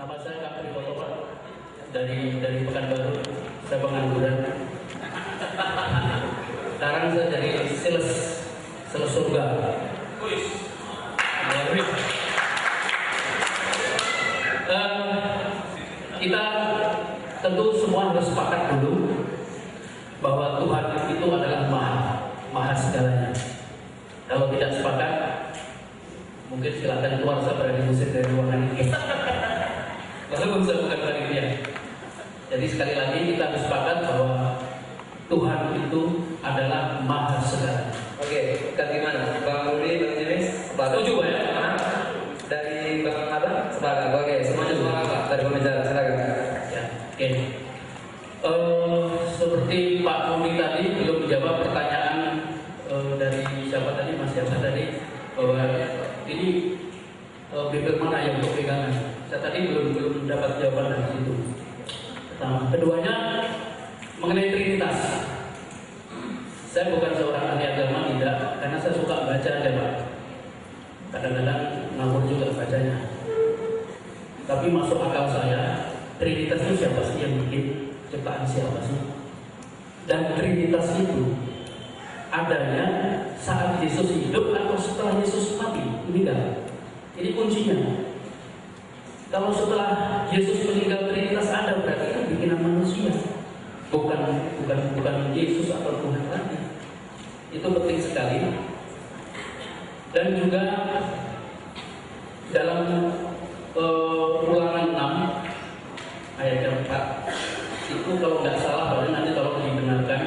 Nama saya Kak Triwoto Pak, dari Pekanbaru. Saya pengangguran. Sekarang saya jadi sales surga. Kita tentu semua harus sepakat dulu bahwa Tuhan itu adalah maha segalanya. Kalau tidak sepakat, mungkin silakan keluar, saya berani diusir dari ruangan ini. Lalu bisa bukan panitia. Jadi sekali lagi kita harus sepakat bahwa Tuhan itu adalah maha segalanya. Oke, bagaimana? Bang Rudi, Bang Jenis, setuju Pak ya? Dari Bang Abang, sepakat. Oke, semuanya sepakat Pak. Dari pembicara, silakan. Ya, oke. Seperti Pak Rudi tadi belum menjawab pertanyaan dari siapa tadi, Mas siapa tadi, bahwa ini Bibel mana yang untuk pegangan. Saya tadi belum dapat jawaban dari situ. Pertama, keduanya mengenai Trinitas. Saya bukan seorang ahli agama, tidak, karena saya suka baca aja Pak. Kadang-kadang ngawur juga bacanya. Tapi masuk akal saya, Trinitas itu siapa sih yang bikin? Ciptaan siapa sih? Dan Trinitas itu adanya saat Yesus hidup atau setelah Yesus mati? Meninggal. Ini kuncinya. Kalau setelah Yesus meninggal Trinitas ada, berarti itu bikinan manusia, bukan Yesus atau Tuhan lagi. Itu penting sekali. Dan juga dalam Ulangan 6 ayat yang 4 itu kalau nggak salah, baru nanti kalau dibenarkan.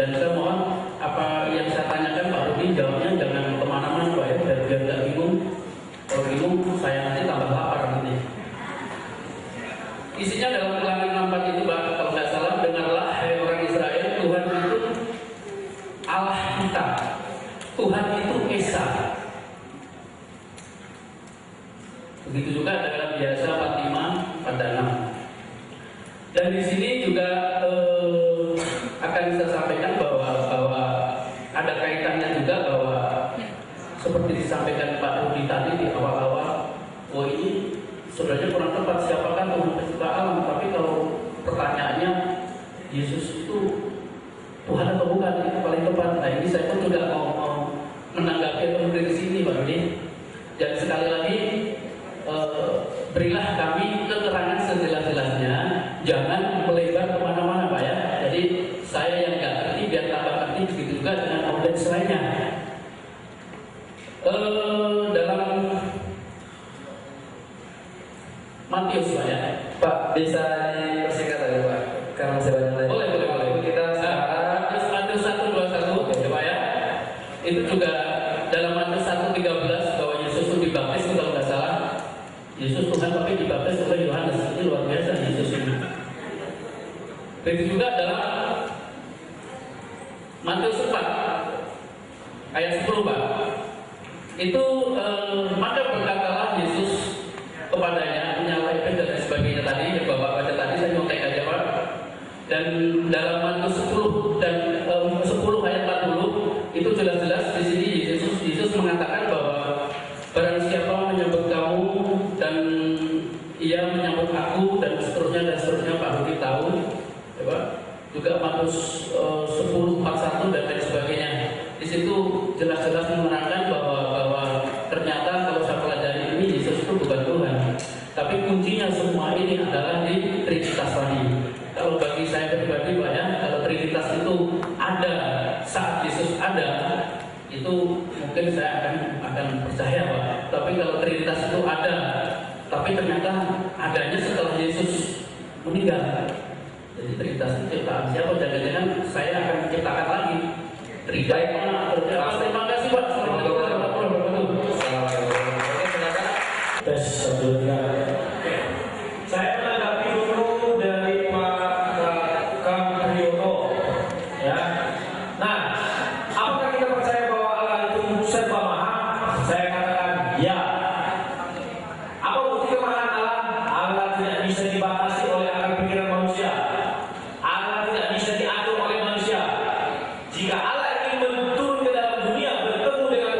Dan saya mohon apa yang saya tanyakan Pak Rudi jawabnya jangan kemana-mana Pak ya, biar nggak bingung. Kalau bingung saya nanti tambah lapar nanti. Isinya dalam Ulangan 4 itu Pak, kalau nggak salah, dengarlah hai orang Israel, Tuhan itu Allah kita, Tuhan itu Esa. Begitu juga dalam Biasa 45-46. Dan di sini juga akan saya sampaikan bahwa ada kaitannya juga bahwa seperti disampaikan Pak Rudi tadi di awal-awal, oh ini sebenarnya kurang tepat siapakah Tuhan pencipta alam. Tapi kalau pertanyaannya Yesus itu Tuhan atau bukan, itu paling tepat. Nah ini saya pun juga mau menanggapi atau mengkritisi ini Pak Rudi. Dan sekali lagi berilah kami keterangan sejelas-jelasnya, jangan melebar kemana-mana Pak ya. Jadi saya yang nggak ngerti biar tambah ngerti, begitu juga dengan audiens lainnya. Dalam Matius Pak ya. Pak, bisa dipersingkat lagi Pak? Karena masih banyak lagi. Boleh. Kita Matius 1:21 coba ya. Itu juga dalam Matius 1:13 bahwa Yesus itu dibaptis kalau nggak salah. Yesus Tuhan tapi dibaptis oleh Yohanes. Ini luar biasa Yesus ini. Begitu juga dalam Matius 4 ayat 10 Pak. Itu maka berkatalah Yesus kepadanya, menyalahi dan sebagainya tadi yang Bapak baca tadi, saya nyontek aja Pak. Dan dalam Matius 10 dan 10 ayat 40 itu jelas-jelas di sini Yesus mengatakan bahwa barang siapa menyebut kamu dan ia menyambut aku dan seterusnya Pak Rudi tahu ya Pak. Juga Matius 10:41 dan lain sebagainya. Di situ jelas-jelas menerangkan bahwa ternyata kalau saya pelajari ini Yesus itu bukan Tuhan. Tapi kuncinya semua ini adalah di Trinitas tadi. Kalau bagi saya pribadi Pak ya, kalau Trinitas itu ada saat Yesus ada, itu mungkin saya akan percaya Pak. Tapi kalau Trinitas itu ada, tapi ternyata adanya setelah Yesus meninggal. Jadi Trinitas itu ciptaan siapa? Jangan-jangan saya akan menciptakan lagi. Terbaik mana? Terima kasih Pak. Assalamualaikum warahmatullahi wabarakatuh. Tes sebelumnya. Saya menanggapi dulu dari Pak Kang Triwoto, ya. Nah, apakah kita percaya bahwa Allah itu serba maha? Saya katakan ya. Apa bukti kemahahan Allah? Allah tidak bisa dibatasi oleh akal pikiran manusia. Allah tidak bisa diatur oleh manusia. Jika Allah ingin turun ke dalam dunia bertemu dengan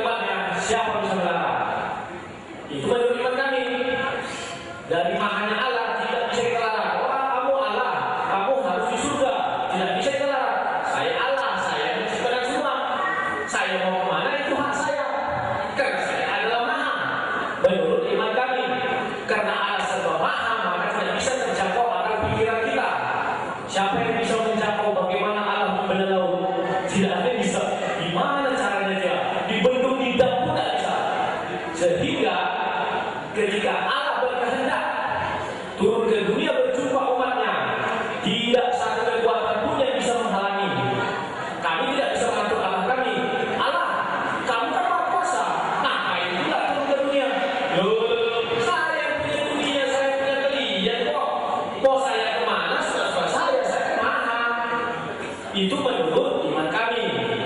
Itu menurut iman kami.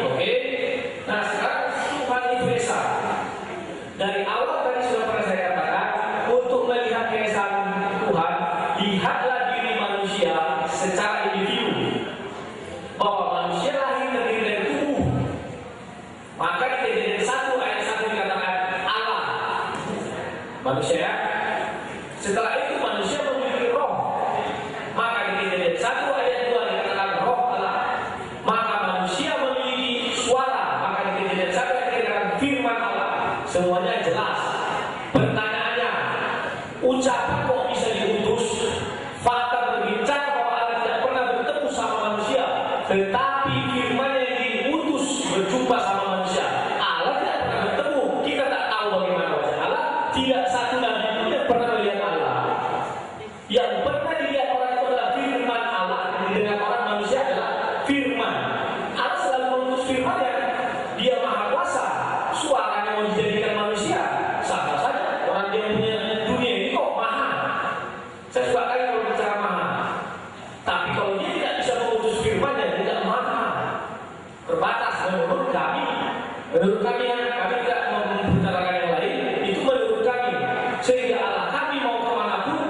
Oke? Nah, sekarang Tuhan itu Esa. Dari awal tadi sudah pernah saya katakan, untuk melihat keesaan Tuhan, lihatlah diri manusia secara individu. Bahwa manusia lahir terdiri dari tubuh. Maka di Kejadian 1 ayat 1 dikatakan Allah manusia. Setelah itu manusia memiliki roh. Maka di Kejadian 1 ayat 2 dikatakan roh Allah. Maka manusia memiliki suara. Maka di Kejadian 1 ayat 3 dikatakan firman Allah. Semuanya jelas. Pertanyaannya, ucapan kok bisa diutus? Fakta berbicara bahwa Allah tidak pernah bertemu sama manusia, tetapi firman yang diutus berjumpa sama manusia. Allah tidak pernah bertemu. Kita tak tahu bagaimana wajah Allah. Tidak satu nabi pun yang pernah melihat Allah. Yang pernah dilihat orang itu adalah firman Allah. Yang didengar orang manusia adalah firman. Allah selalu mengutus firman-Nya. Dia maha kuasa. Suaranya mau dijadikan manusia, sah-sah saja. Orang dia punya dunia ini kok maha. Saya suka kali kalau bicara maha. Tapi kalau dia tidak bisa mengutus firman-Nya, dia tidak maha. Terbatas menurut kami. Menurut kami tidak membicarakan yang lain. Itu menurut kami. Sehingga Allah kami mau kemanapun,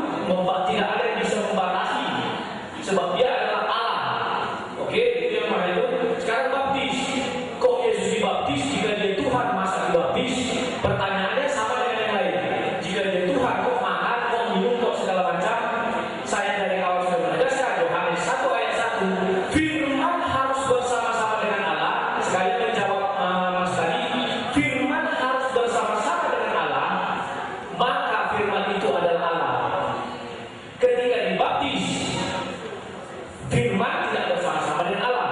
tidak ada yang bisa membatasi. Sebab dia adalah Allah. Oke, itu yang mana itu. Sekarang baptis. Kok Yesus dibaptis jika dia Tuhan masa dibaptis? Pertanyaannya sama dengan yang lain. Jika dia Tuhan kok makan, kok minum, kok segala macam? Saya dari awal sudah menegaskan Yohanes 1 ayat 1. Firman harus bersama-sama dengan Allah. Sekali menjawab Mas tadi, firman harus bersama-sama dengan Allah. Maka firman itu adalah Allah. Ketika dibaptis, firman tidak bersama-sama dengan Allah.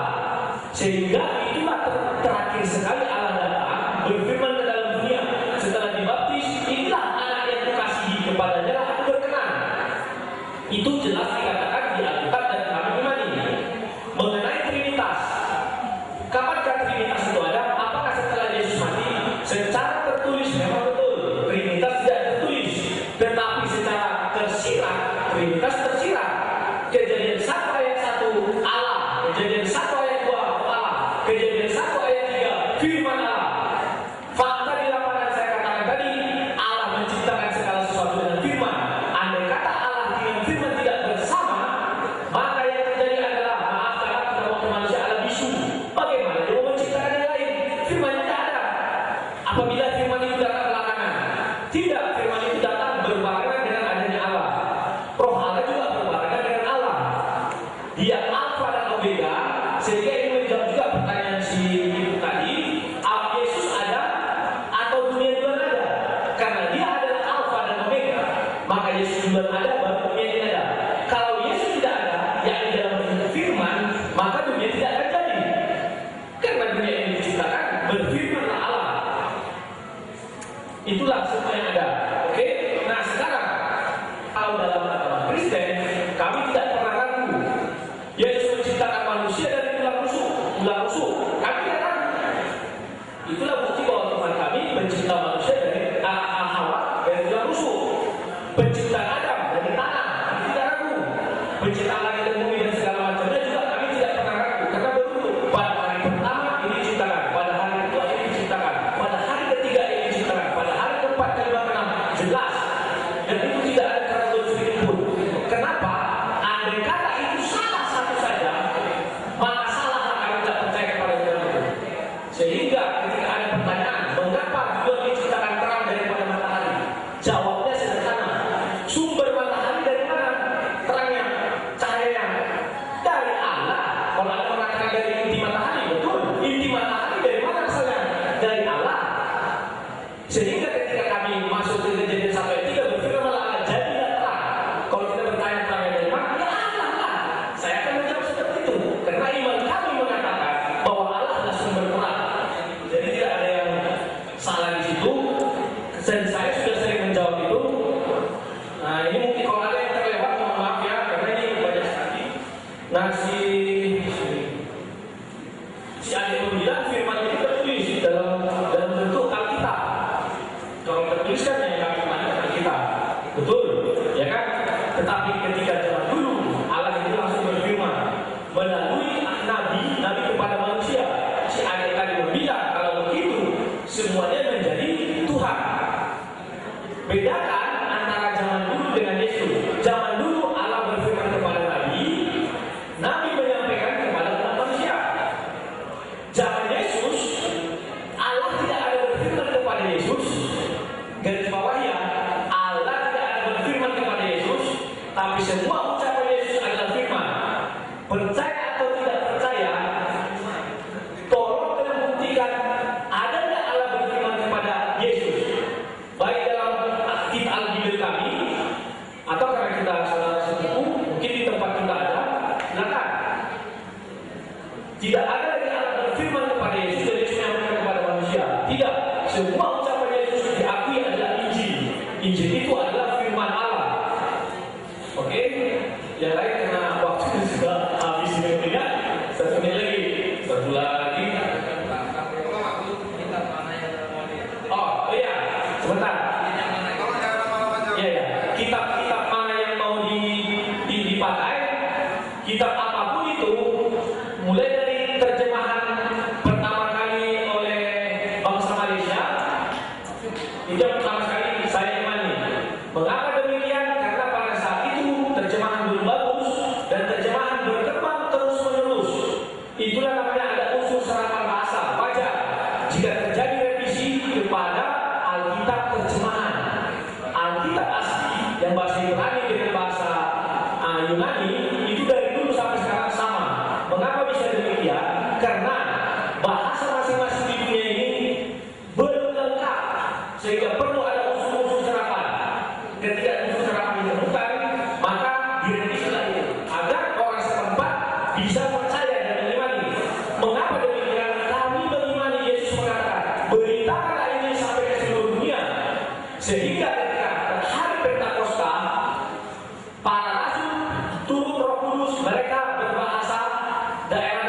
Sehingga itulah terakhir sekali Allah datang berfirman ke dalam dunia. Setelah dibaptis, inilah anak yang kukasihi, kepadanya lah aku berkenan. Itu jelas dikatakan di Alkitab dan kami imani. Mengenai Trinitas, kapankah Trinitas itu ada? Apakah setelah Yesus mati? Secara tertulis memang betul Trinitas tidak tertulis, tetapi secara tersirat Trinitas tersirat. Kejadian 1 ayat 1 Allah, Kejadian 1 ayat 2 Allah, Kejadian 1 ayat 3 firman Allah. Fakta di lapangan saya katakan tadi, Allah menciptakan segala sesuatu dengan firman. Andai kata Allah dengan firman tidak bersama, maka yang terjadi adalah maaf karena pada waktu manusia Allah bisu. Bagaimana dia mau menciptakan yang lain? Firman tidak ada. Apabila firman itu datang belakangan, tidak, firman itu datang berbarengan dengan adanya Allah. Roh Allah juga berbarengan dengan Allah. Dia Alfa dan Omega. Sehingga ini menjawab juga pertanyaan si ibu tadi, Yesus ada atau dunia duluan ada? Karena dia adalah Alfa dan Omega, maka Yesus duluan ada baru dunia ini ada. Kalau Yesus tidak ada, yakni dalam bentuk firman, maka dunia tidak akan jadi. Karena dunia ini diciptakan berfirmanlah Allah. Itulah semua yang ada. Oke? Nah sekarang, kalau dalam agama Kristen, kami tidak pernah ragu. Yesus menciptakan manusia dari tulang rusuk. Kami tidak ragu. Itulah bukti bahwa Tuhan kami mencipta manusia dari Hawa dari tulang rusuk. Penciptaan Adam dari tanah, kami tidak ragu. Penciptaan langit dan bumi dan segala macamnya juga kami tidak pernah ragu. Karena betul, pada hari pertama ini diciptakan, pada hari kedua ini diciptakan, pada hari ketiga ini diciptakan, pada hari keempat, kelima, keenam, jelas. Dan itu tidak ada keraguan sedikit pun. Kenapa? Andai kata itu salah satu saja, maka salahlah kami tidak percaya kepada Tuhan itu. Sehingga ketika ada pertanyaan, mengapa bulan diciptakan terang daripada matahari? Jawabnya sederhana. Sumber matahari dari mana? Terangnya, cahayanya dari Allah. Kalau ada mengatakan dari inti matahari, betul. Inti matahari dari mana asalnya? Dari Allah. Sehingga ketika kami masuk ke Kejadian 1 ayat 3 berfirman Allah, jadilah terang. Kalau kita bertanya terangnya dari mana? Ya Allah lah. Saya akan menjawab seperti itu. Karena iman kami mengatakan bahwa Allah adalah sumber terang. Jadi tidak ada yang salah di situ. Dan saya sudah sering menjawab itu. Nah ini mungkin kalau ada yang terlewat, mohon maaf ya, karena ini banyak sekali. Nah si adik bilang firman ini tertulis dalam bentuk Alkitab. Kalau tertuliskan yang kami imani Alkitab, betul, ya kan? Tetapi ketika zaman dulu Allah itu langsung berfirman melalui nabi percaya atau tidak percaya, tolong kalian buktikan ada nggak Allah berfirman kepada Yesus, baik dalam kitab Alkitab kami atau karena kita saudara sepupu, mungkin di tempat kita ada, silakan. Tidak ada lagi Allah berfirman kepada Yesus dan Yesus menyampaikan kepada manusia. Tidak, semua ucapan Yesus diakui adalah Injil. Injil itu adalah firman Allah. Oke, yang lain karena waktu sudah habis ini ya. Satu menit lagi, satu lagi. Oh iya, sebentar. Iya ya, kitab-kitab mana yang mau dipakai? Kitab apapun itu, mulai dari terjemahan pertama kali oleh bangsa Malaysia, itu yang pertama kali saya imani. Mengapa demikian? Karena pada saat itu terjemahan belum bagus dan terjemahan berkembang terus menerus. Itulah namanya ada unsur serapan bahasa. Wajar jika terjadi revisi kepada Alkitab terjemahan. Alkitab asli yang bahasa Ibrani dengan bahasa Yunani itu dari dulu sampai sekarang sama. Mengapa bisa demikian? Karena bahasa masing-masing di dunia ini belum lengkap, sehingga perlu ada unsur-unsur serapan. Ketika unsur serapan ditemukan, maka direvisi lagi agar orang setempat bisa percaya dan mengimani. Mengapa demikian? Kami mengimani Yesus mengatakan, beritakanlah ini sampai ke seluruh dunia, sehingga ketika hari Pentakosta, para rasul turun Roh Kudus, mereka berbahasa daerah